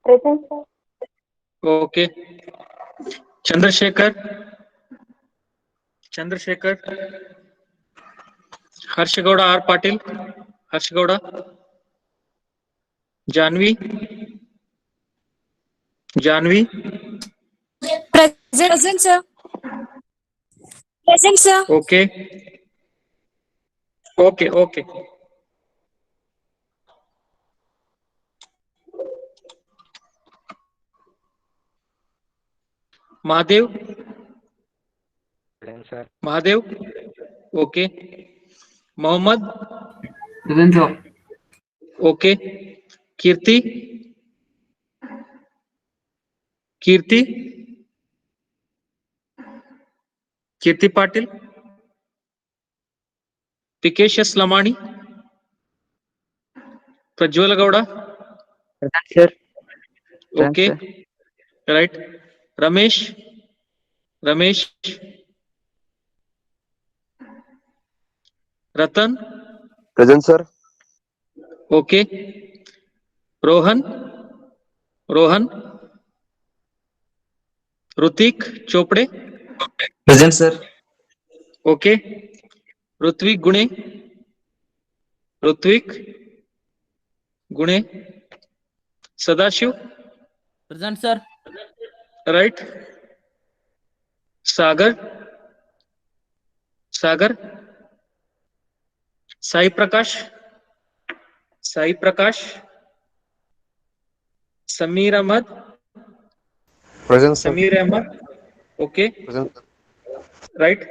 Present, sir. Okay. Chandrasekhar. Chandrasekhar. Harshagowda R. Patil. Harshagowda. Janvi. Janvi. Present, sir. Present, sir. Okay. Okay. Okay. Mahadev. Present, sir. Mahadev. Okay. Mohammed. Present, sir. Okay. Kirti. Kirti. Kirti Patil. Pikeshas Lamani. Prajwal Gowda. Present, sir. Present, Okay. sir. Right. Ramesh. Ramesh. Ratan. Present, sir. Okay. Rohan. Rohan. Rutik Chopde. Present, sir. Okay. Rutvik Gune. Rutvik Gune. Sadashiv. Present, sir. Right. Sagar. Sagar. Sai Prakash. Sai Prakash. Samir Ahmad. Present, sir. Samir Ahmad. Okay. Present. Right.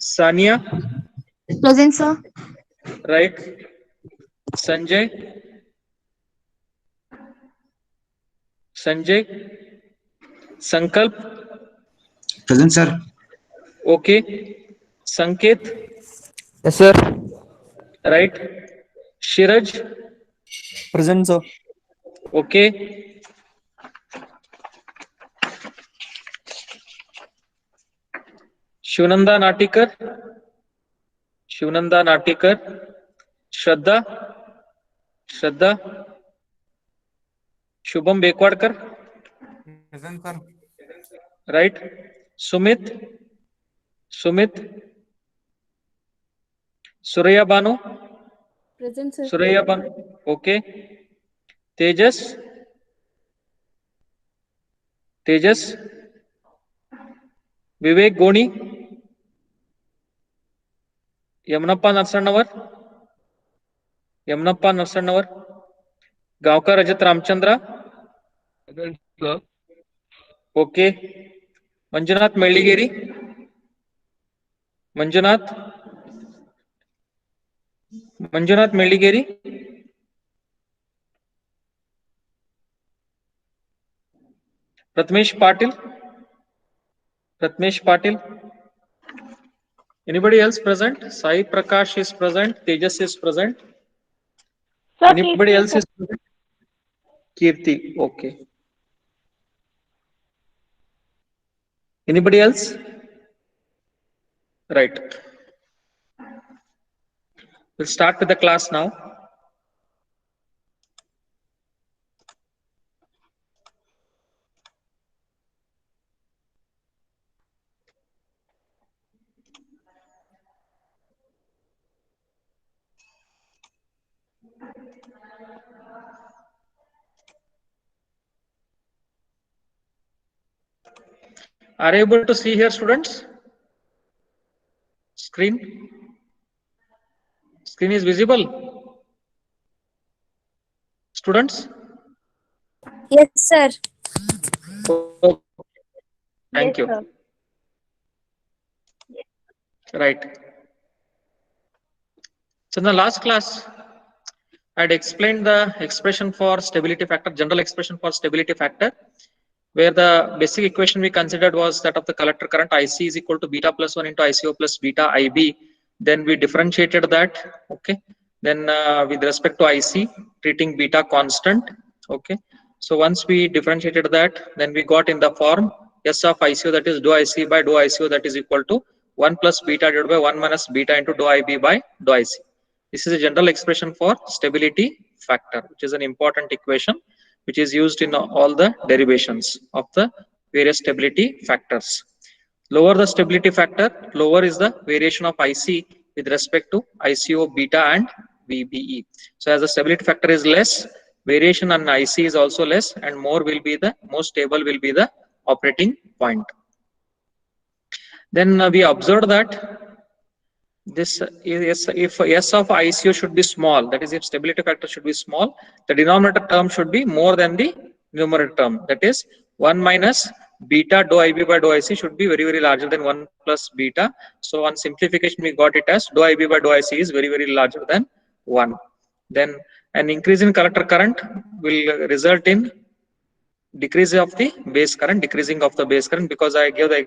Sania. Present, sir. Right. Sanjay. Sanjay. Sankalp. Present, sir. Okay. Sanket. Yes, sir. Right. Shiraj. Present, sir. Okay. Shivnanda Natikar. Shivnanda Natikar. Shraddha. Shraddha. Shubham Bekwadkar. Present, sir. Right. Sumit. Sumit. Suraya Banu. Present, sir. Suraya Banu. Okay. Tejas. Tejas. Vivek Goni. Yamnappa Narsannawar. Yamnappa Narsannawar. Gaonkar Rajat Ramchandra. Present, sir. Okay. Manjunath Meligeri. Manjunath. Manjunath Meligeri. Pratmesh Patil. Pratmesh Patil. Anybody else present? Sai Prakash is present. Tejas is present. Sir, Anybody Kirti, else sir. is present? Kirti. Okay. Anybody else? Right. We'll start with the class now. Are you able to see here, students? Screen? Screen is visible? Students? Yes, sir. Okay. Thank Yes, you. sir. Right. So in the last class, I had explained the expression for stability factor, general expression for stability factor, where the basic equation we considered was that of the collector current IC is equal to beta plus 1 into ICO plus beta IB. Then we differentiated that. Okay. Then with respect to IC, treating beta constant. Okay. So once we differentiated that, then we got in the form S of ICO, that is dou IC by dou ICO, that is equal to 1 plus beta divided by 1 minus beta into dou IB by dou IC. This is a general expression for stability factor, which is an important equation. which is used in all the derivations of the various stability factors. Lower the stability factor, lower is the variation of IC with respect to ICO beta and VBE. So as the stability factor is less, variation on IC is also less, and more stable will be the operating point. Then we observed that this is, if S of ICO should be small, that is if stability factor should be small, the denominator term should be more than the numerator term, that is 1 minus beta dou IB by dou IC should be very larger than 1 plus beta. So on simplification we got it as dou IB by dou IC is very larger than 1. Then an increase in collector current will result in decrease of the base current, decreasing of the base current, because I gave the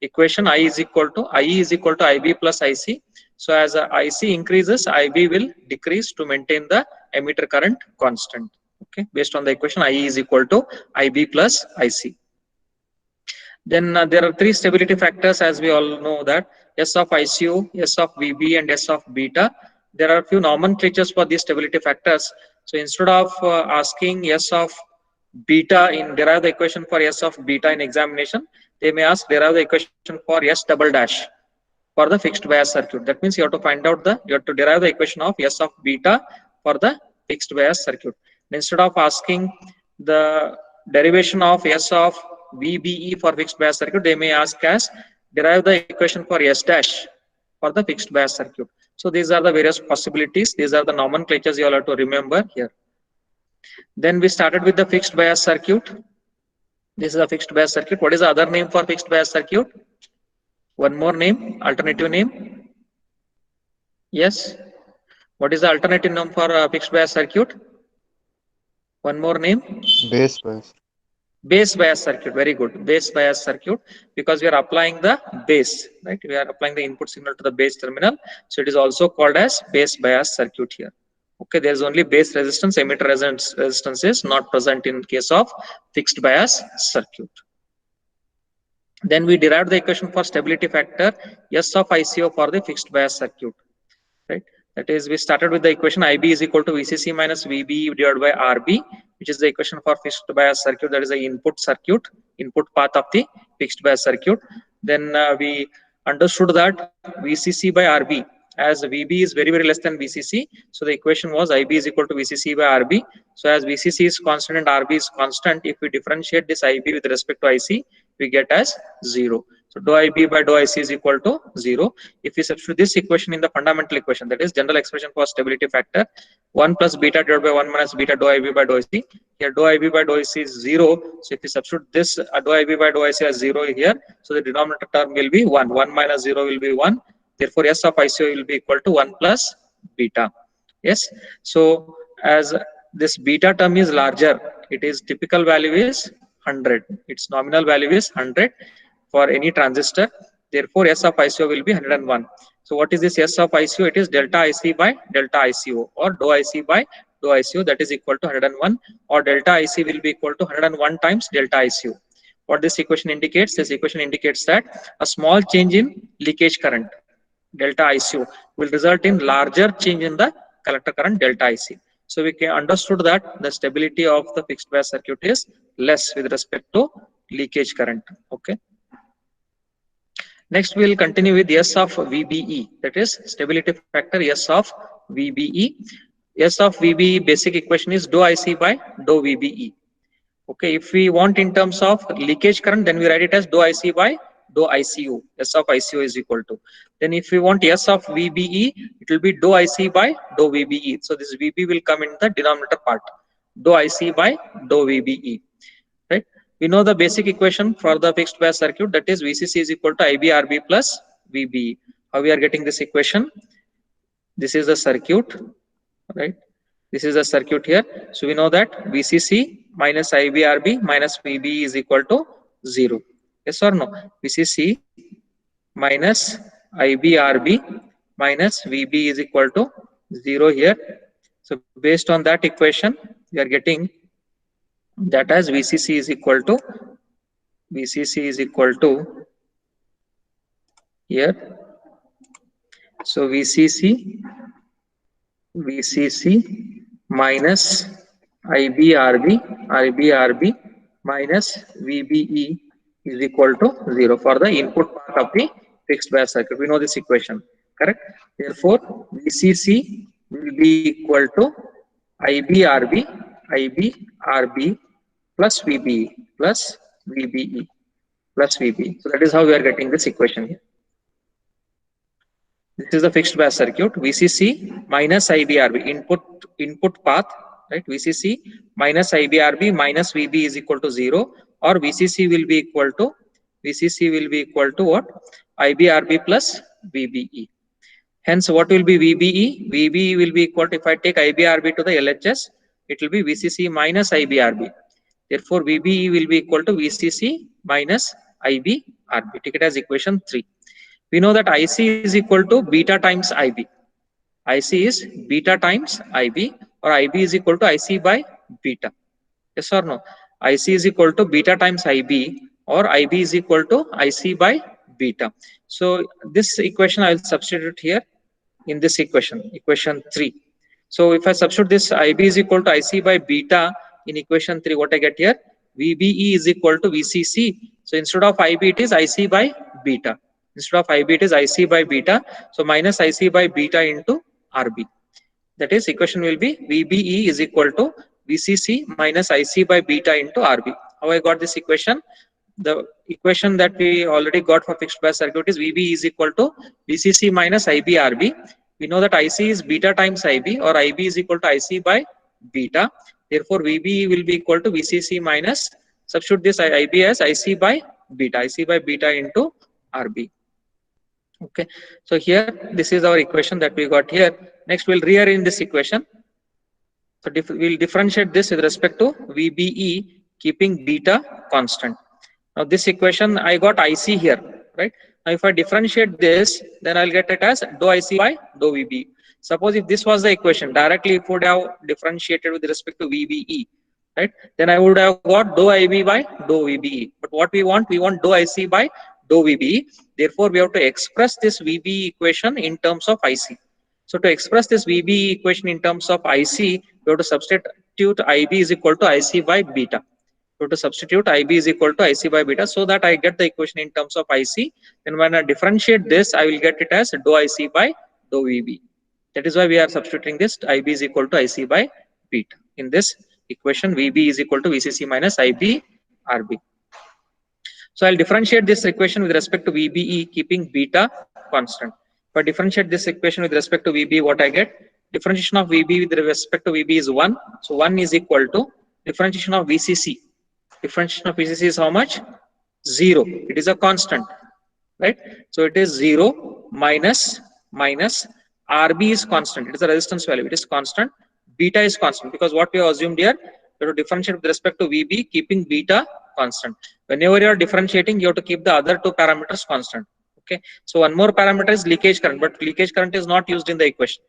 equation IE is equal to IB plus IC. So as IC increases, IB will decrease to maintain the emitter current constant. Okay, based on the equation IE is equal to IB plus IC. Then there are three stability factors, as we all know, that S of ICO, S of VB, and S of beta. There are a few nomenclatures for these stability factors. So instead of asking S of beta in derive the equation for S of beta in examination, they may ask derive the equation for S double dash for the fixed bias circuit. That means you have to derive the equation of S of beta for the fixed bias circuit. Instead of asking the derivation of S of VBE for fixed bias circuit, they may ask as derive the equation for S dash for the fixed bias circuit. So these are the various possibilities. These are the nomenclatures you all have to remember here. Then we started with the fixed bias circuit. This is a fixed bias circuit. What is the other name for fixed bias circuit? One more name, alternative name. Yes. What is the alternative name for fixed bias circuit? One more name. Base bias. Base bias circuit. Very good. Base bias circuit, because we are applying the base, right? We are applying the input signal to the base terminal. So it is also called as base bias circuit here. Okay, there is only base resistance, emitter resistance is not present in case of fixed bias circuit. Then we derived the equation for stability factor S of ICO for the fixed bias circuit, right? That is, we started with the equation IB is equal to VCC minus VB divided by RB, which is the equation for fixed bias circuit. That is the input path of the fixed bias circuit. Then we understood that VCC by RB, as VB is very less than VCC, so the equation was IB is equal to VCC by RB. So as VCC is constant and RB is constant, if we differentiate this IB with respect to IC, we get as 0. So dou IB by dou IC is equal to 0. If we substitute this equation in the fundamental equation, that is general expression for stability factor, 1 plus beta divided by 1 minus beta dou IB by dou IC. Here dou IB by dou IC is 0. So if we substitute this dou IB by dou IC as 0 here, so the denominator term will be 1. 1 minus 0 will be 1. Therefore, S of ICO will be equal to 1 plus beta. Yes. So as this beta term is larger, its typical value is 100. Its nominal value is 100 for any transistor. Therefore, S of ICO will be 101. So what is this S of ICO? It is delta IC by delta ICO, or dou IC by dou ICO, that is equal to 101, or delta IC will be equal to 101 times delta ICO. What this equation indicates? This equation indicates that a small change in leakage current, delta ICO, will result in larger change in the collector current, delta IC. So we can understood that the stability of the fixed bias circuit is less with respect to leakage current. Okay. Next, we will continue with S of VBE, that is stability factor S of VBE. S of VBE basic equation is dou IC by dou VBE. Okay, if we want in terms of leakage current, then we write it as dou IC by dou ICO. S of ICO is equal to. Then if we want S of VBE, it will be dou IC by dou VBE. So this VB will come in the denominator part. Dou IC by dou VBE. Right? We know the basic equation for the fixed bias circuit, that is VCC is equal to IBRB plus VBE. How we are getting this equation? This is the circuit, right? This is the circuit here. So we know that VCC minus IBRB minus VBE is equal to 0. Yes or no? VCC minus IBRB minus VB is equal to 0 here. So based on that equation, we are getting that as VCC is equal to here. So VCC minus IBRB minus VBE is equal to 0 for the input part of the fixed bias circuit. We know this equation, correct? Therefore, VCC will be equal to IBRB plus VBE plus VBE plus VBE. So that is how we are getting this equation here. This is the fixed bias circuit. VCC minus IBRB input path, right? VCC minus IBRB minus VB is equal to 0, or VCC will be equal to what? IBRB plus VBE. Hence, what will be VBE? VBE will be equal to, if I take IBRB to the LHS, it will be VCC minus IBRB. Therefore, VBE will be equal to VCC minus IBRB. Take it as equation 3. We know that IC is equal to beta times IB. IC is beta times IB, or IB is equal to IC by beta. Yes or no? IC is equal to beta times IB, or IB is equal to IC by beta. So this equation I will substitute here in this equation, equation 3. So if I substitute this IB is equal to IC by beta in equation 3, what I get here? VBE is equal to VCC. So instead of IB, it is IC by beta. Instead of IB, it is IC by beta. So minus IC by beta into RB. That is, equation will be VBE is equal to VCC minus IC by beta into RB. How I got this equation? The equation that we already got for fixed bias circuit is VB is equal to VCC minus IB RB. We know that IC is beta times IB, or IB is equal to IC by beta. Therefore, VB will be equal to VCC minus, substitute this IB as IC by beta into RB. Okay, so here this is our equation that we got here. Next, we'll rearrange this equation. So we'll differentiate this with respect to VBE, keeping beta constant. Now this equation, I got IC here, right? Now if I differentiate this, then I'll get it as dou IC by dou VBE. Suppose if this was the equation, directly it would have differentiated with respect to VBE, right? Then I would have got dou IB by dou VBE. But what we want dou IC by dou VBE. Therefore, we have to express this VBE equation in terms of IC. So to express this VBE equation in terms of IC, we have to substitute IB is equal to IC by beta. We have to substitute IB is equal to IC by beta, so that I get the equation in terms of IC. Then when I differentiate this, I will get it as dou IC by dou VBE. That is why we are substituting this IB is equal to IC by beta. In this equation, VB is equal to VCC minus IB RB. So I'll differentiate this equation with respect to VBE, keeping beta constant. If I differentiate this equation with respect to VBE, what I get? Differentiation of VB with respect to VB is 1. So 1 is equal to differentiation of VCC. Differentiation of VCC is how much? 0. It is a constant, right? So it is 0 minus RB is constant. It is a resistance value. It is constant. Beta is constant, because what we have assumed here, you have to differentiate with respect to VB, keeping beta constant. Whenever you are differentiating, you have to keep the other two parameters constant. Okay. So one more parameter is leakage current, but leakage current is not used in the equation,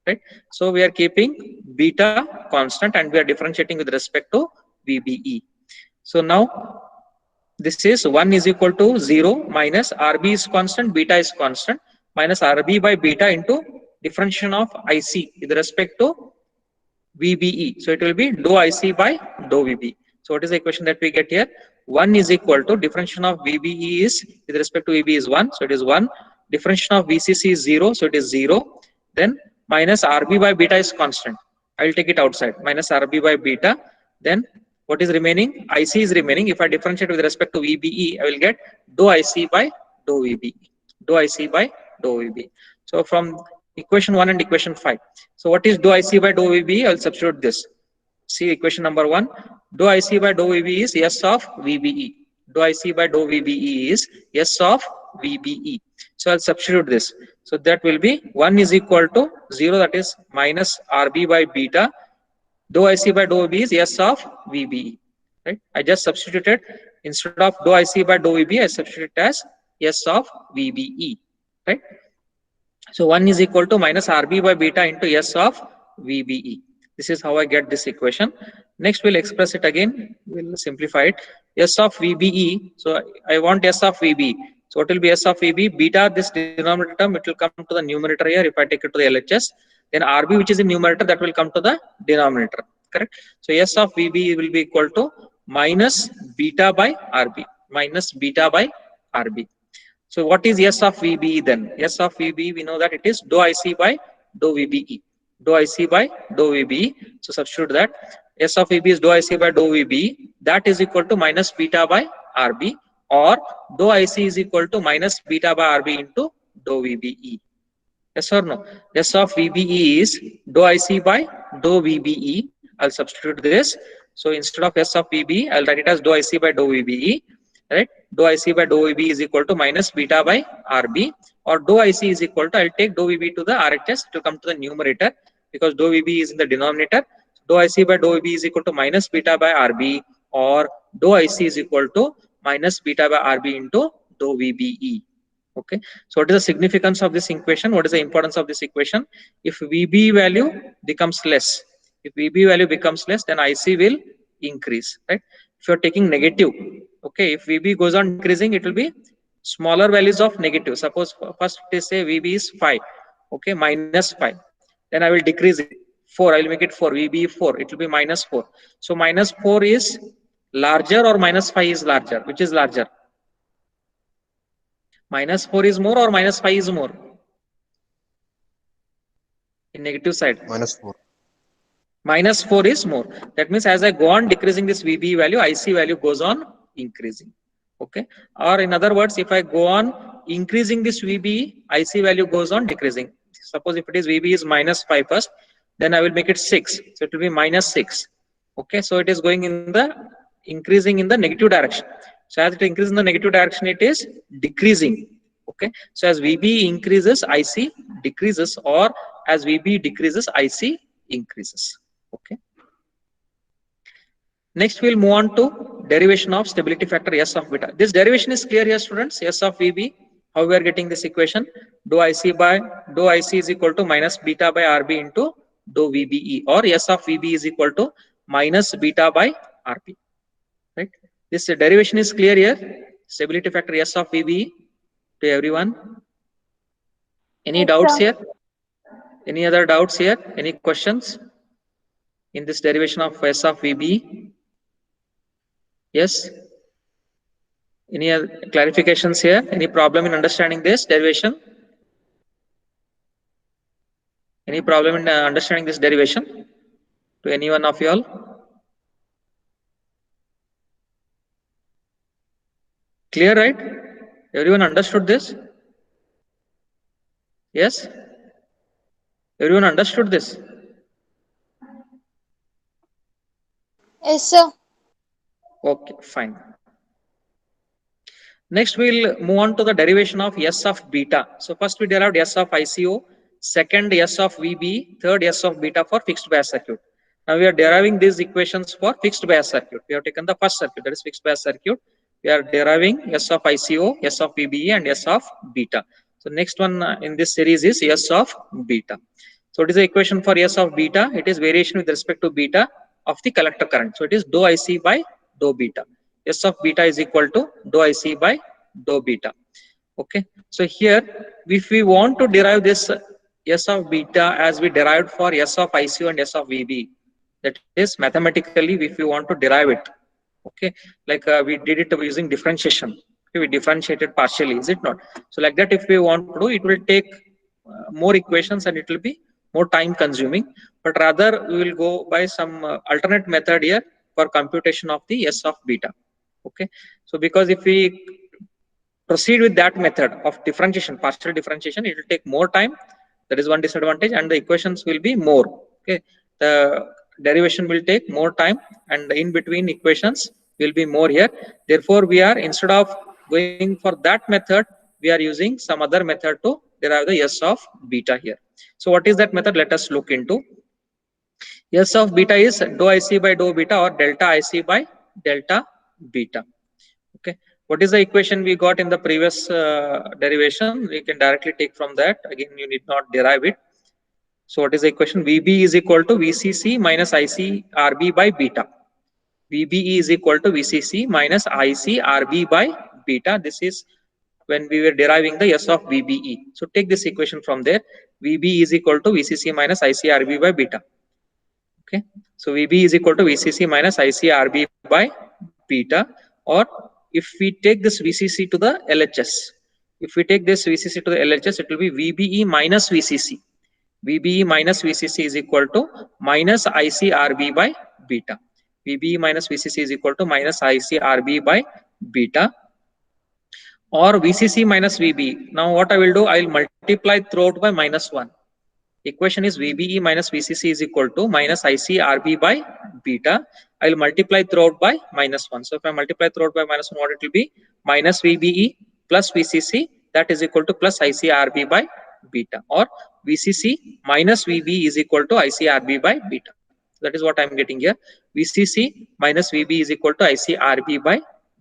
right? So we are keeping beta constant and we are differentiating with respect to VBE. So now this is 1 is equal to 0 minus RB is constant, beta is constant, minus RB by beta into differentiation of IC with respect to VBE. So it will be dou IC by dou VBE. So what is the equation that we get here? 1 is equal to differentiation of VBE is with respect to VB is 1. So it is 1. Differentiation of VCC is 0. So it is 0. Then minus RB by beta is constant. I will take it outside. Minus RB by beta. Then what is remaining? IC is remaining. If I differentiate with respect to VBE, I will get dou IC by dou VBE. Dou IC by dou VBE. So from equation 1 and equation 5. So what is dou IC by dou VBE? I will substitute this. See equation number 1. Dou IC by dou VBE is S of VBE. Dou IC by dou VBE is S of VBE. So I'll substitute this. So that will be 1 is equal to 0, that is minus RB by beta. Dou IC by dou VBE is S of VBE. Right? I just substituted, instead of dou IC by dou VBE, I substitute it as S of VBE. Right? So 1 is equal to minus RB by beta into S of VBE. This is how I get this equation. Next, we'll express it again. We'll simplify it. S of VBE. So I want S of VBE. So what will be S of VBE? Beta, this denominator term, it will come to the numerator here if I take it to the LHS. Then RB, which is in numerator, that will come to the denominator. correct? So S of VB will be equal to minus beta by RB, minus beta by RB. So what is S of VB then? S of VB, we know that it is dou IC by dou VBE. Dou IC by dou VBE. So substitute that. S of VB is dou IC by dou VBE. That is equal to minus beta by RB, or dou IC is equal to minus beta by RB into dou VBE. Yes or no? S of VBE is dou IC by dou VBE. I'll substitute this. So instead of S of VBE, I'll write it as dou IC by dou VBE. Right? Dou IC by dou VB is equal to minus beta by RB, or dou IC is equal to, I'll take dou VB to the RHS, it will come to the numerator because dou VB is in the denominator. Dou IC by dou VB is equal to minus beta by RB, or dou IC is equal to minus beta by RB into dou VBE. Okay. So what is the significance of this equation? What is the importance of this equation? If VB value becomes less, if VB value becomes less, then IC will increase, right? If you're taking negative, okay, if VB goes on increasing, it will be smaller values of negative. Suppose first it is say VB is 5, okay, minus 5. Then I will decrease it 4. I will make it 4. VB 4. It will be minus 4. So minus 4 is larger or minus 5 is larger? Which is larger? Minus 4 is more or minus 5 is more? In negative side. Minus 4. Minus 4 is more. That means as I go on decreasing this VB value, IC value goes on increasing. Okay. Or in other words, if I go on increasing this VB, IC value goes on decreasing. Suppose if it is VB is minus 5 first, then I will make it 6. So it will be minus 6. Okay. So it is going in the increasing in the negative direction. So as it increases in the negative direction, it is decreasing. Okay. So as VB increases, IC decreases, or as VB decreases, IC increases. Okay. Next, we'll move on to derivation of stability factor S of beta. This derivation is clear here, students. S of VB, how we are getting this equation? Dou IC by dou IC is equal to minus beta by RB into dou VBE, or S of VB is equal to minus beta by RB. Right? This derivation is clear here. Stability factor S of VBE to everyone. Any doubts here? Any other doubts here? Any questions in this derivation of S of VBE? Yes. Any other clarifications here? Any problem in understanding this derivation? Any problem in understanding this derivation to any one of you all? Clear, right? Everyone understood this? Yes? Everyone understood this? Yes, sir. Okay, fine. Next, we'll move on to the derivation of S of beta. So first we derived S of ICO, second S of VB, third S of beta for fixed bias circuit. Now we are deriving these equations for fixed bias circuit. We have taken the first circuit, that is fixed bias circuit. We are deriving S of ICO, S of VBE, and S of beta. So next one in this series is S of beta. So it is the equation for S of beta. It is variation with respect to beta of the collector current. So it is dou IC by dou beta. S of beta is equal to dou IC by dou beta. Okay. So here, if we want to derive this S of beta as we derived for S of ICO and S of VB, that is mathematically, if we want to derive it, okay, like we did it using differentiation. Okay, we differentiated partially, is it not? So like that, if we want to do, it will take more equations and it will be more time consuming, but rather we will go by some alternate method here for computation of the S of beta. Okay, so because if we proceed with that method of differentiation, partial differentiation, it will take more time. That is one disadvantage, and the equations will be more. Okay, the derivation will take more time, and in between equations will be more here. Therefore, we are, instead of going for that method, we are using some other method to derive the S of beta here. So what is that method? Let us look into. S of beta is dou IC by dou beta, or delta IC by delta beta. Okay, what is the equation we got in the previous derivation? We can directly take from that. Again, you need not derive it. So what is the equation? VB is equal to VCC minus IC RB by beta. VBE is equal to VCC minus IC RB by beta. This is when we were deriving the S of VBE. So take this equation from there. VB is equal to VCC minus IC RB by beta. Okay, So VB is equal to VCC minus IC RB by beta. Or if we take this VCC to the LHS, if we take this VCC to the LHS, it will be VBE minus VCC. VBE minus VCC is equal to minus IC RB by beta. VBE minus VCC is equal to minus IC RB by beta, or VCC minus VBE. Now what I will do, I will multiply throughout by minus 1. Equation is VBE minus VCC is equal to minus IC RB by beta. I will multiply throughout by minus 1. So if I multiply throughout by minus 1, what it will be? Minus VBE plus VCC, that is equal to plus IC RB by beta, or VCC minus VB is equal to IC RB by beta. That is what I am getting here. VCC minus VB is equal to IC RB by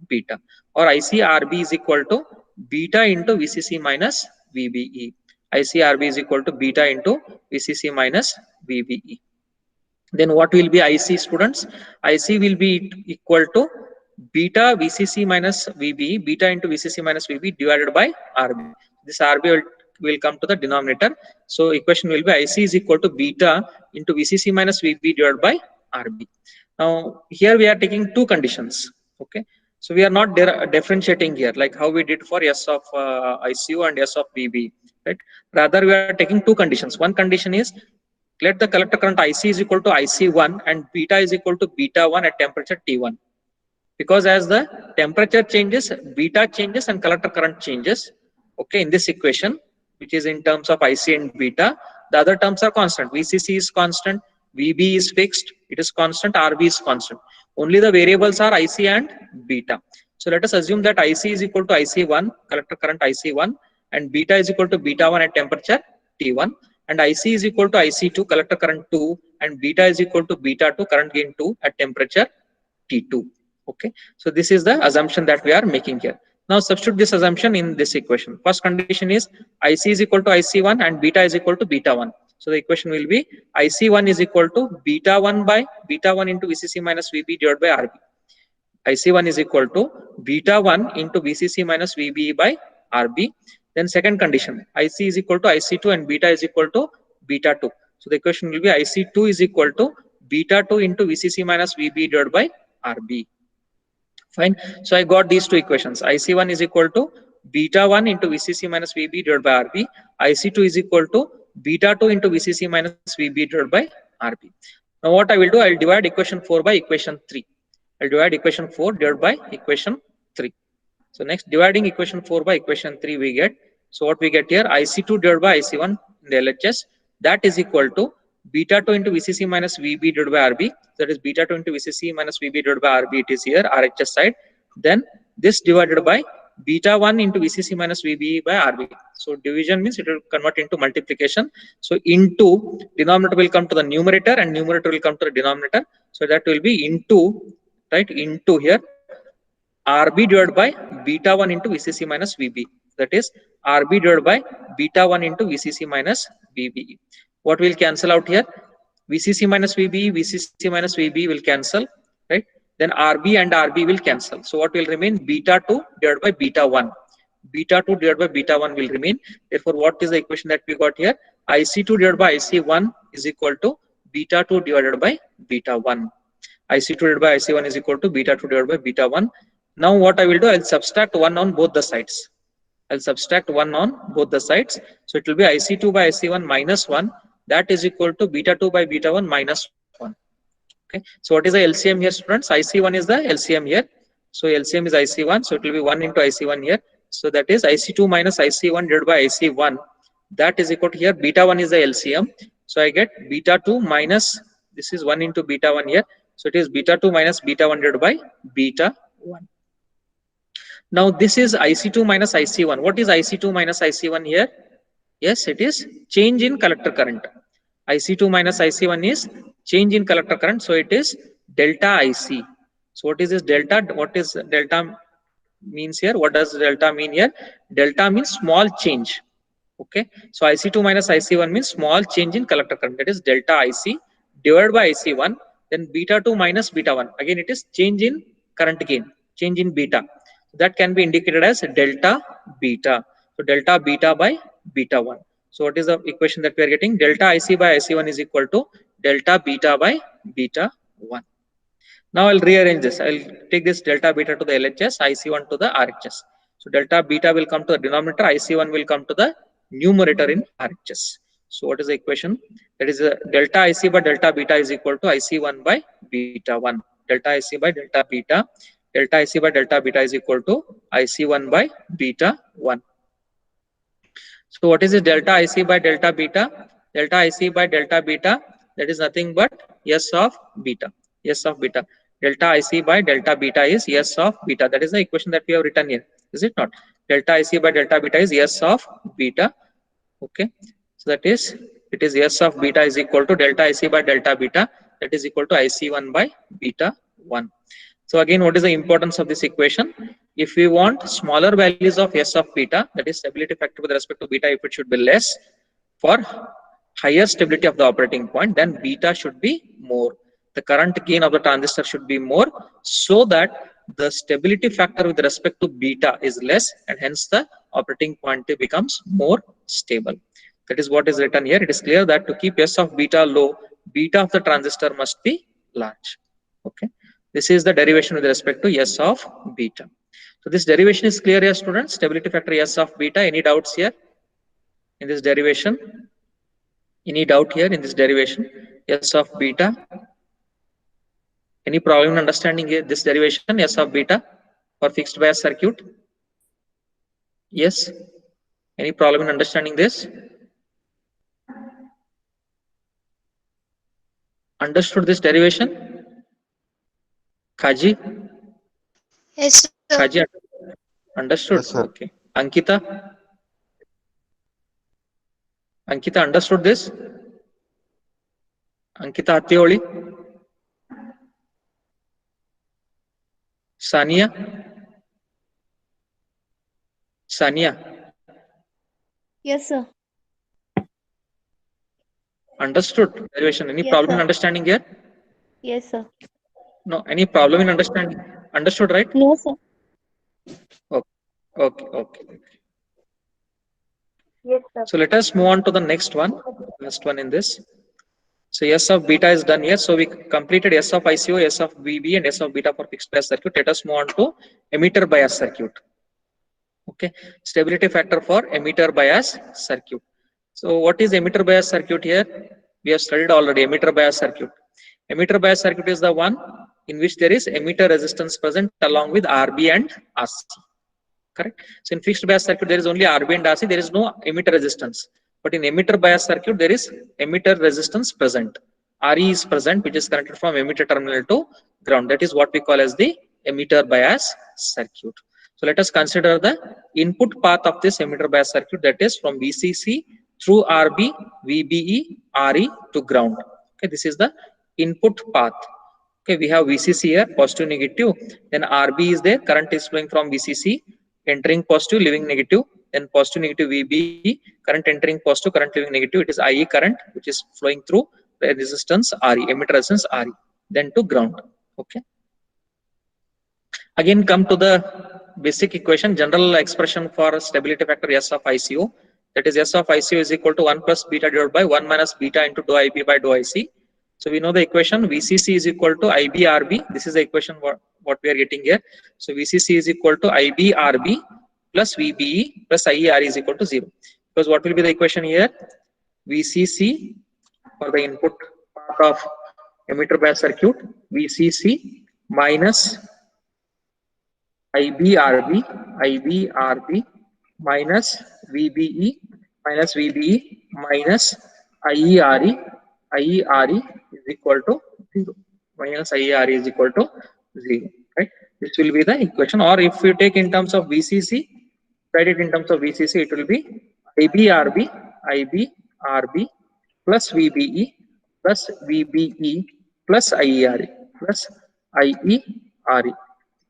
beta, or IC RB is equal to beta into VCC minus VBE. IC RB is equal to beta into VCC minus VBE. Then what will be IC, students? IC will be equal to beta VCC minus VBE, beta into VCC minus VB divided by RB. This RB will come to the denominator. So equation will be IC is equal to beta into VCC minus VB divided by RB. Now here we are taking two conditions. Okay, so we are not differentiating here like how we did for S of ICU and S of VB, right? Rather we are taking two conditions. One condition is let the collector current IC is equal to IC1 and beta is equal to beta 1 at temperature T1, because as the temperature changes, beta changes and collector current changes. Okay, in this equation, which is in terms of IC and beta, the other terms are constant. VCC is constant, VB is fixed, it is constant, RB is constant. Only the variables are IC and beta. So let us assume that IC is equal to IC1, collector current IC1, and beta is equal to beta 1 at temperature T1, and IC is equal to IC2, collector current 2, and beta is equal to beta 2, current gain 2 at temperature T2. Okay, so this is the assumption that we are making here. Now substitute this assumption in this equation. First condition is IC is equal to IC1 and beta is equal to beta 1. So the equation will be IC1 is equal to beta 1 by beta 1 into VCC minus VB divided by RB. IC1 is equal to beta 1 into VCC minus VB by RB. Then second condition, IC is equal to IC2 and beta is equal to beta 2. So the equation will be IC2 is equal to beta 2 into VCC minus VB divided by RB. Fine. So I got these two equations. IC1 is equal to beta 1 into VCC minus VB divided by RB. IC2 is equal to beta 2 into VCC minus VB divided by RB. Now what I will do, I will divide equation 4 by equation 3. I will divide equation 4 divided by equation 3. So next, dividing equation 4 by equation 3 we get. So what we get here, IC2 divided by IC1 in the LHS, that is equal to beta 2 into VCC minus VB divided by RB. That is beta 2 into VCC minus VB divided by RB. It is here RHS side. Then this divided by beta 1 into VCC minus VB by RB. So division means it will convert into multiplication. So into denominator will come to the numerator and numerator will come to the denominator. So that will be into, right, into here RB divided by beta 1 into VCC minus VB. That is RB divided by beta 1 into VCC minus VB. What will cancel out here? VCC minus VB, VCC minus VB will cancel, right? Then RB and RB will cancel. So what will remain? Beta 2 divided by beta 1. Beta 2 divided by beta 1 will remain. Therefore, what is the equation that we got here? IC2 divided by IC1 is equal to beta 2 divided by beta 1. IC2 divided by IC1 is equal to beta 2 divided by beta 1. Now what I will do, I'll subtract 1 on both the sides. I'll subtract 1 on both the sides. So it will be IC2 by IC1 minus 1. That is equal to beta 2 by beta 1 minus 1. Okay. So what is the LCM here, students? IC1 is the LCM here. So LCM is IC1. So it will be 1 into IC1 here. So that is IC2 minus IC1 divided by IC1. That is equal to here. Beta 1 is the LCM. So I get beta 2 minus, this is 1 into beta 1 here. So it is beta 2 minus beta 1 divided by beta 1. Now this is IC2 minus IC1. What is IC2 minus IC1 here? Yes, it is change in collector current. IC2 minus IC1 is change in collector current. So it is delta IC. So what is this delta? What is delta means here? What does delta mean here? Delta means small change. Okay. So IC2 minus IC1 means small change in collector current. That is delta IC divided by IC1. Then beta 2 minus beta 1. Again, it is change in current gain, change in beta. That can be indicated as delta beta. So delta beta by beta 1. So what is the equation that we are getting? Delta IC by IC1 is equal to delta beta by beta 1. Now I'll rearrange this. I'll take this delta beta to the LHS, IC1 to the RHS. So delta beta will come to the denominator, IC1 will come to the numerator in RHS. So what is the equation? That is delta IC by delta beta is equal to IC1 by beta 1. Delta IC by delta beta. Delta IC by delta beta is equal to IC1 by beta 1. So what is this delta IC by delta beta? Delta IC by delta beta, that is nothing but S of beta. S of beta. Delta IC by delta beta is S of beta. That is the equation that we have written here. Is it not? Delta IC by delta beta is S of beta. Okay. So that is, it is S of beta is equal to delta IC by delta beta. That is equal to IC1 by beta 1. So again, what is the importance of this equation? If we want smaller values of S of beta, that is stability factor with respect to beta, if it should be less, for higher stability of the operating point, then beta should be more. The current gain of the transistor should be more, so that the stability factor with respect to beta is less, and hence the operating point becomes more stable. That is what is written here. It is clear that to keep S of beta low, beta of the transistor must be large. Okay. This is the derivation with respect to S of beta. So this derivation is clear here, students. Stability factor S of beta. Any doubts here in this derivation? Any doubt here in this derivation? S of beta. Any problem in understanding here, this derivation S of beta for fixed bias circuit? Yes. Any problem in understanding this? Understood this derivation? Kaji? Yes, sir. Kaji, understood? Yes, sir. Okay. Ankita? Ankita, understood this? Ankita Hattioli? Sania? Sania? Yes, sir. Understood derivation. Any Yes, problem in sir. understanding here? Yes, sir. No. Any problem in understanding? Understood, right? No, sir. Okay. Yes, sir. So let us move on to the next one. Last one in this. So S of beta is done here. So we completed S of ICO, S of VB, and S of beta for fixed bias circuit. Let us move on to emitter bias circuit. Okay. Stability factor for emitter bias circuit. So what is emitter bias circuit here? We have studied already emitter bias circuit. Emitter bias circuit is the one in which there is emitter resistance present along with RB and RC. Correct. So in fixed bias circuit, there is only RB and RC. There is no emitter resistance. But in emitter bias circuit, there is emitter resistance present. RE is present, which is connected from emitter terminal to ground. That is what we call as the emitter bias circuit. So let us consider the input path of this emitter bias circuit, that is from VCC through RB, VBE, RE to ground. Okay, this is the input path. Okay, we have VCC here, positive, negative. Then RB is there, current is flowing from VCC, entering positive, leaving negative. Then positive, negative VBE, current entering positive, current leaving negative. It is IE current, which is flowing through the resistance RE, emitter resistance RE. Then to ground. Okay. Again, come to the basic equation, general expression for stability factor S of ICO. That is S of ICO is equal to 1 plus beta divided by 1 minus beta into dou IB by dou IC. So we know the equation VCC is equal to IB RB. This is the equation what we are getting here. So VCC is equal to IB RB plus VBE plus IE RE is equal to 0. Because what will be the equation here? VCC for the input part of emitter bias circuit, VCC minus IB RB minus VBE minus IE RE is equal to 0. Minus IE RE is equal to 0. Right? This will be the equation. Or if you take in terms of VCC, write it in terms of VCC, it will be IB RB plus VBE plus VBE plus IE RE plus IE RE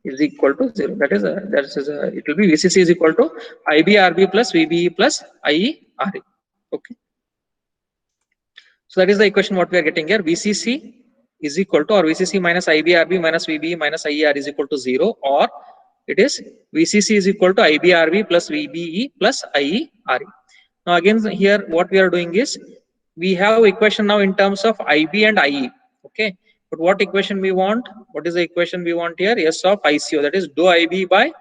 is equal to 0. That is it will be VCC is equal to IB RB plus VBE plus IE RE. Okay. So that is the equation what we are getting here. VCC is equal to, or VCC minus IB RB minus VBE minus IE RE is equal to 0, or it is VCC is equal to IB RB plus VBE plus IE RE. Now again here what we are doing is we have equation now in terms of IB and IE. Okay, but what equation we want? What is the equation we want here? S of ICO, that is dou IB by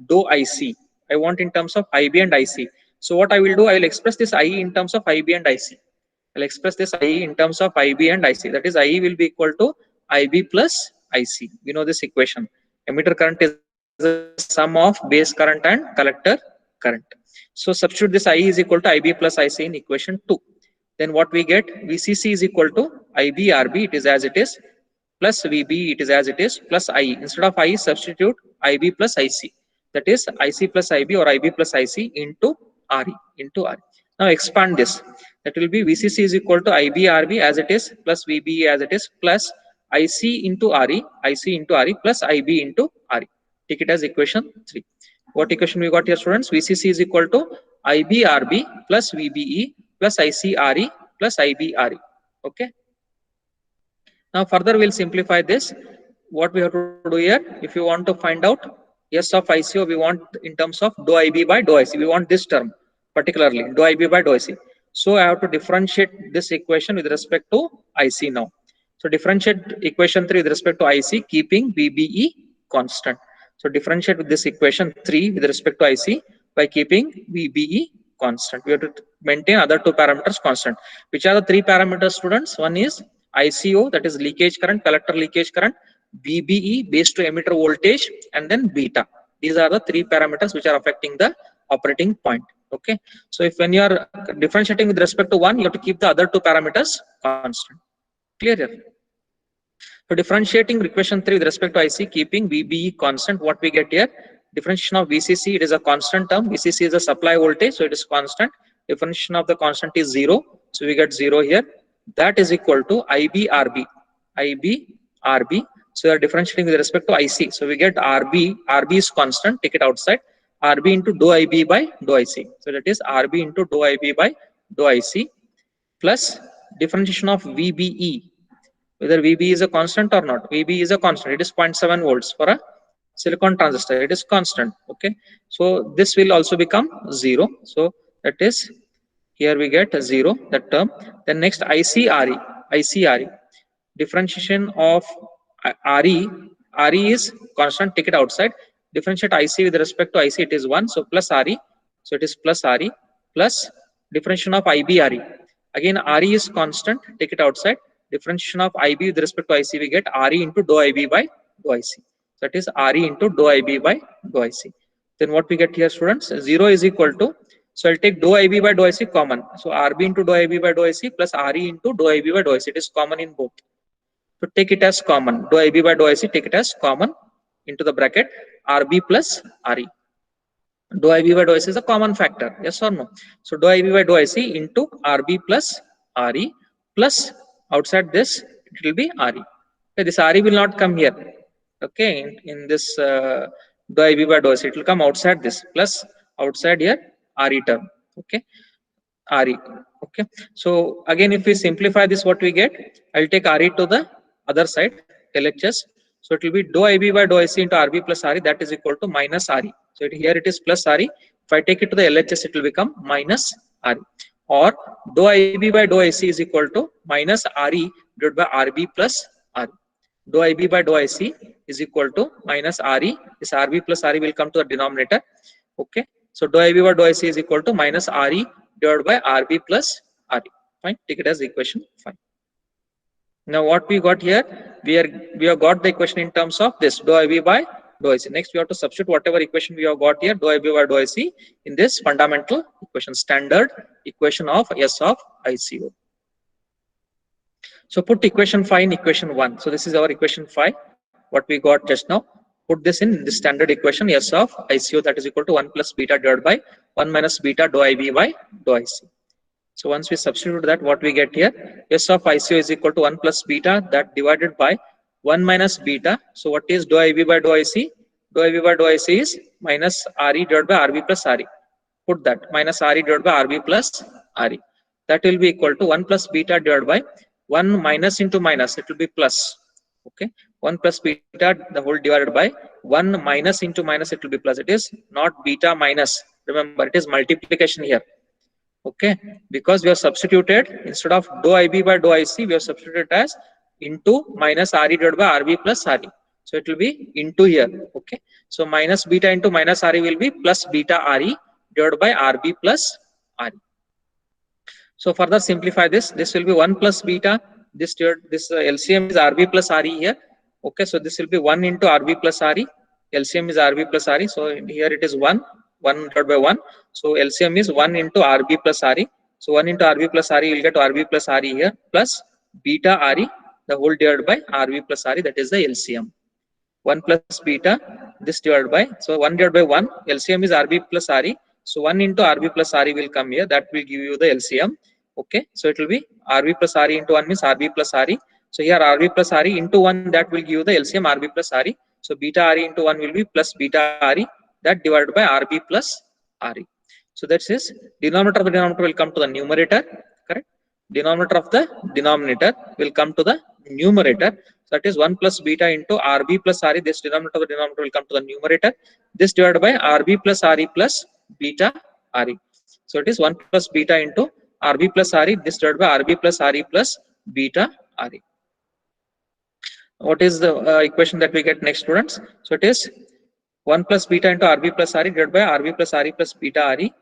dou IC. I want in terms of IB and IC. So what I will do, I will express this IE in terms of IB and IC. I'll express this IE in terms of IB and IC. That is, IE will be equal to IB plus IC. We know this equation. Emitter current is the sum of base current and collector current. So substitute this IE is equal to IB plus IC in equation 2. Then what we get? VCC is equal to IB RB, it is as it is, plus VB, it is as it is, plus IE. Instead of IE, substitute IB plus IC. That is IC plus IB or IB plus IC into RE, into RE. Now expand this. That will be VCC is equal to IB RB as it is, plus VB as it is, plus IC into RE, IC into RE, plus IB into RE. Take it as equation 3. What equation we got here, students? VCC is equal to IB RB plus VBE plus IC RE plus IB RE. Okay. Now further we'll simplify this. What we have to do here, if you want to find out S of ICO, we want in terms of dou IB by dou IC. We want this term particularly, dou IB by dou IC. So I have to differentiate this equation with respect to IC now. So differentiate equation 3 with respect to IC, keeping VBE constant. So differentiate with this equation 3 with respect to IC by keeping VBE constant. We have to maintain other two parameters constant. Which are the three parameters, students? One is ICO, that is leakage current, collector leakage current, VBE, base to emitter voltage, and then beta. These are the three parameters which are affecting the operating point. Okay. So if when you are differentiating with respect to one, you have to keep the other two parameters constant. Clear here? So differentiating equation 3 with respect to IC, keeping VBE constant, what we get here? Differentiation of VCC, it is a constant term. VCC is a supply voltage, so it is constant. Differentiation of the constant is 0, so we get 0 here. That is equal to IB RB. IB RB. So we are differentiating with respect to IC. So we get RB. RB is constant. Take it outside. RB into dou IB by dou IC. So that is RB into dou IB by dou IC plus differentiation of VBE. Whether VB is a constant or not. VB is a constant. It is 0.7 volts for a silicon transistor. It is constant. Okay. So this will also become 0. So that is, here we get a 0, that term. Then next ICRE. ICRE. Differentiation of RE. RE is constant. Take it outside. Differentiate IC with respect to IC. It is 1. So plus RE. So it is plus RE plus differentiation of IB RE. Again, RE is constant. Take it outside. Differentiation of IB with respect to IC, we get RE into dou IB by dou IC. That is RE into dou IB by dou IC. Then what we get here, students? 0 is equal to, so I'll take dou IB by dou IC common. So RB into dou IB by dou IC plus RE into dou IB by dou IC. It is common in both. So take it as common. Dou IB by dou IC, take it as common into the bracket RB plus RE. Dou IB by dou IC is a common factor. Yes or no? So dou IB by dou IC into RB plus RE plus outside this, it will be RE. Okay, this RE will not come here. Okay, in this dou IB by dou IC, it will come outside this, plus outside here RE term. Okay, RE. Okay, so again, if we simplify this, what we get? I'll take RE to the other side, LHS. So it will be dou IB by dou IC into RB plus RE, that is equal to minus RE. So here it is plus RE. If I take it to the LHS, it will become minus RE. Or dou IB by dou IC is equal to minus RE divided by RB plus RE. Dou IB by dou IC is equal to minus RE. This RB plus RE will come to the denominator. Okay. So dou IB by dou IC is equal to minus RE divided by RB plus RE. Fine. Take it as equation 5. Now what we got here? We have got the equation in terms of this dou IB by dou IC. Next we have to substitute whatever equation we have got here, dou IB by dou IC, in this fundamental equation, standard equation of S of ICO. So put equation 5 in equation 1. So this is our equation 5, what we got just now. Put this in the standard equation S of ICO, that is equal to 1 plus beta divided by 1 minus beta dou IB by dou IC. So once we substitute that, what we get here? S of ICO is equal to 1 plus beta, that divided by 1 minus beta. So what is dou IB by dou IC? Dou IB by dou IC is minus RE divided by RB plus RE. Put that, minus RE divided by RB plus RE. That will be equal to 1 plus beta divided by 1 minus into minus, it will be plus. Okay, 1 plus beta the whole divided by 1 minus into minus, it will be plus. It is not beta minus. Remember, it is multiplication here. Okay, because we have substituted instead of dou IB by dou IC, we have substituted as into minus RE divided by RB plus RE. So it will be into here. Okay, so minus beta into minus RE will be plus beta RE divided by RB plus RE. So further simplify this. This will be 1 plus beta. This LCM is RB plus RE here. Okay, so this will be 1 into RB plus RE. LCM is RB plus RE. So here it is 1 divided by 1. So LCM is 1 into RB plus RE. So 1 into RB plus RE, you will get RB plus RE here plus beta RE, the whole divided by RB plus RE, that is the LCM. 1 plus beta, this divided by, so 1 divided by 1, LCM is RB plus RE. So 1 into RB plus RE will come here, that will give you the LCM. Okay, so it will be RB plus RE into 1 means RB plus RE. So here RB plus RE into 1, that will give you the LCM RB plus RE. So beta RE into 1 will be plus beta RE, that divided by RB plus RE. So that is denominator of the denominator will come to the numerator, correct? Denominator of the denominator will come to the numerator. So that is 1 plus beta into RB plus RE. This denominator of the denominator will come to the numerator. This divided by RB plus RE plus beta RE. So it is 1 plus beta into RB plus RE. This divided by RB plus RE plus beta RE. What is the equation that we get next, students? So it is 1 plus beta into RB plus RE divided by RB plus RE plus beta RE.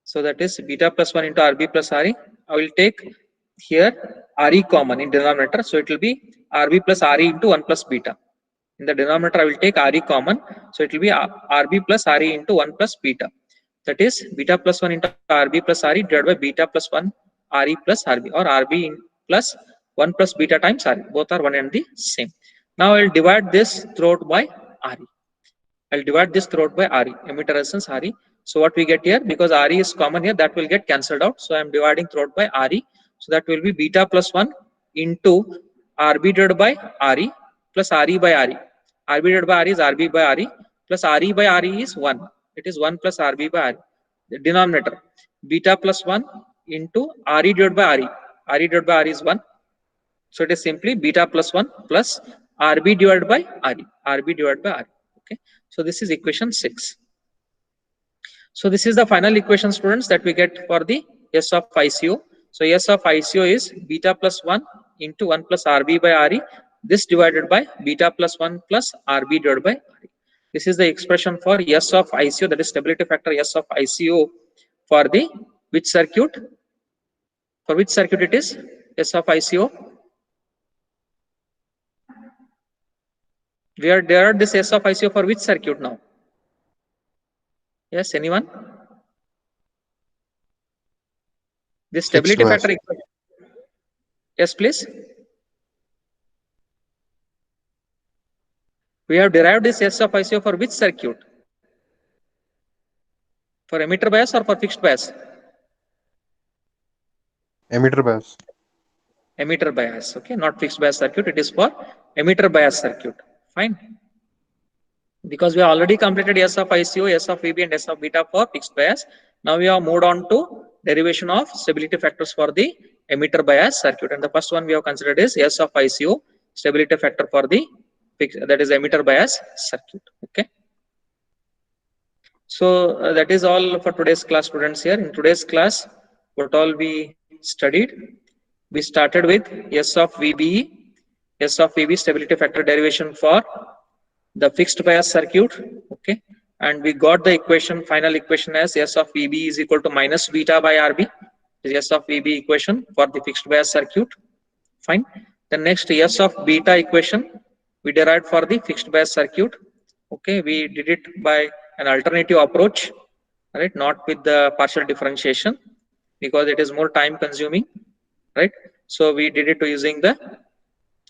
So that is beta plus 1 into RB plus RE. I will take here RE common in denominator. So it will be RB plus RE into 1 plus beta. In the denominator, I will take RE common. So it will be RB plus RE into 1 plus beta. That is beta plus 1 into RB plus RE divided by beta plus 1 RE plus RB, or RB plus 1 plus beta times RE. Both are one and the same. Now I will divide this throughout by RE. I'll divide this throughout by RE, emitter resistance RE. So what we get here, because RE is common here, that will get cancelled out. So I'm dividing throughout by RE. So that will be beta plus 1 into RB divided by RE plus RE by RE. RB divided by RE is RB by RE plus RE by RE is 1. It is 1 plus RB by RE. The denominator, beta plus 1 into RE divided by RE. RE divided by RE is 1. So it is simply beta plus 1 plus RB divided by RE. RB divided by RE. Okay. So this is equation 6. So this is the final equation, students, that we get for the S of ICO. So S of ICO is beta plus 1 into 1 plus RB by RE. This divided by beta plus 1 plus RB divided by RE. This is the expression for S of ICO, that is stability factor S of ICO for the which circuit? For which circuit it is? S of ICO. We are there this S of ICO for which circuit now? Yes, anyone? This stability factor equation. Yes, please. We have derived this S of ICO for which circuit? For emitter bias or for fixed bias? Emitter bias. Emitter bias, okay, not fixed bias circuit. It is for emitter bias circuit. Fine. Because we already completed S of ICO, S of VB, and S of beta for fixed bias. Now we have moved on to derivation of stability factors for the emitter bias circuit. And the first one we have considered is S of ICO, stability factor for the fixed, that is emitter bias circuit. Okay. So that is all for today's class, students. Here in today's class, what all we studied? We started with S of VBE, S of VB stability factor derivation for the fixed bias circuit. Okay, and we got the equation, final equation as S of VB is equal to minus beta by RB. S of VB equation for the fixed bias circuit. Fine. The next S of beta equation we derived for the fixed bias circuit. Okay, we did it by an alternative approach, right? Not with the partial differentiation, because it is more time consuming, right? So we did it using the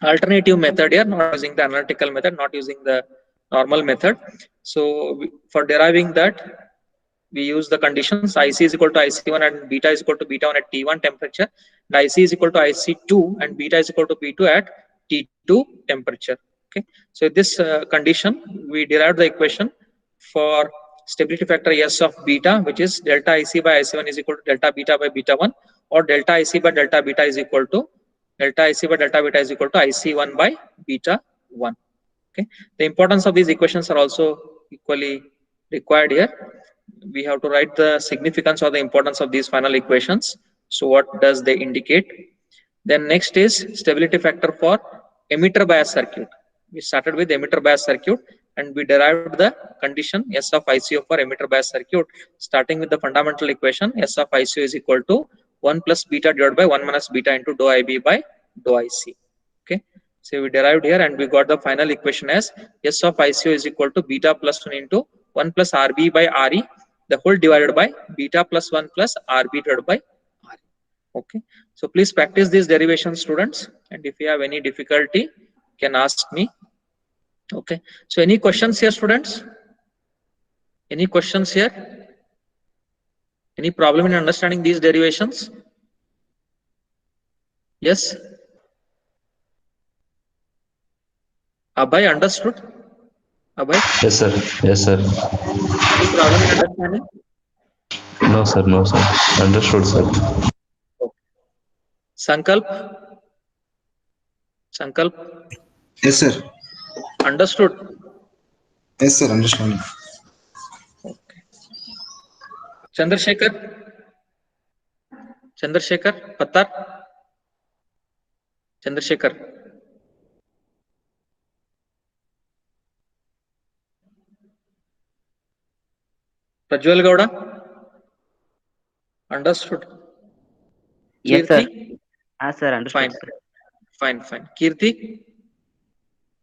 alternative method here, not using the analytical method, not using the normal method. So for deriving that, we use the conditions IC is equal to IC1 and beta is equal to beta1 at T1 temperature, and IC is equal to IC2 and beta is equal to B2 at T2 temperature. Okay, so this condition, we derived the equation for stability factor S of beta, which is delta IC by IC1 is equal to delta beta by beta1, or delta IC by delta beta is equal to delta IC by delta beta is equal to IC1 by beta1. Okay, the importance of these equations are also equally required here. we have to write the significance or the importance of these final equations. So what does they indicate? Then next is stability factor for emitter bias circuit. We started with emitter bias circuit and we derived the condition S of ICO for emitter bias circuit, starting with the fundamental equation S of ICO is equal to 1 plus beta divided by 1 minus beta into dou IB by dou IC. Okay. So we derived here and we got the final equation as S of ICO is equal to beta plus 1 into 1 plus RB by RE, the whole divided by beta plus 1 plus RB divided by RE. Okay. So please practice these derivations, students. And if you have any difficulty, you can ask me. Okay. So any questions here, students? Any questions here? Any problem in understanding these derivations? Yes. Abhay, understood? Abhay? Yes, sir. Yes, sir. Any problem in understanding? No, sir. No, sir. Understood, sir. Okay. Sankalp? Sankalp? Yes, sir. Understood? Yes, sir. Understanding. Okay. Chandrasekhar? Chandrasekhar? Pattar? Chandrasekhar? Prajwal Gowda? Understood? Yes, sir. Kirti? Sir, understood, Fine. sir. Fine, fine. Kirti?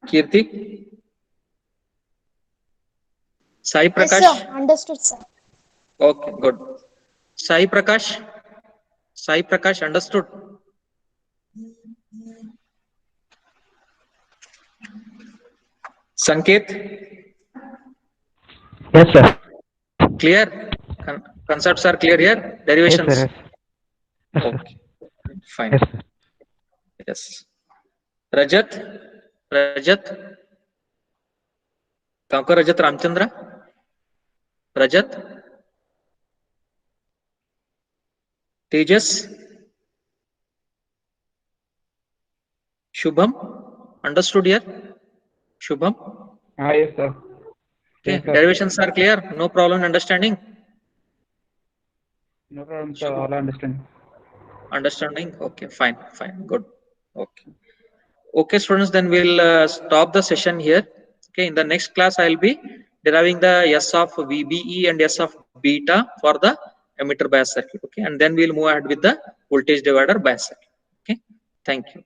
Kirti? Sai Yes, Prakash? sir. Understood, sir. Okay, good. Sai Prakash? Sai Prakash, understood? Sanket? Yes, sir. Clear? Concepts are clear here? Derivations? Yes, sir. Okay, fine. sir. Yes. Rajat? Rajat? Kankar Rajat Ramchandra? Rajat? Tejas? Shubham? Understood here? Shubham? Yes, sir. Okay, Yes, sir. derivations are clear? No problem in understanding? No problem, sir. All understand. Understanding? Okay, fine, fine, good. Okay. Okay, students, then we'll stop the session here. Okay, in the next class, I'll be deriving the S of VBE and S of beta for the emitter bias circuit. Okay, and then we'll move ahead with the voltage divider bias circuit. Okay, thank you.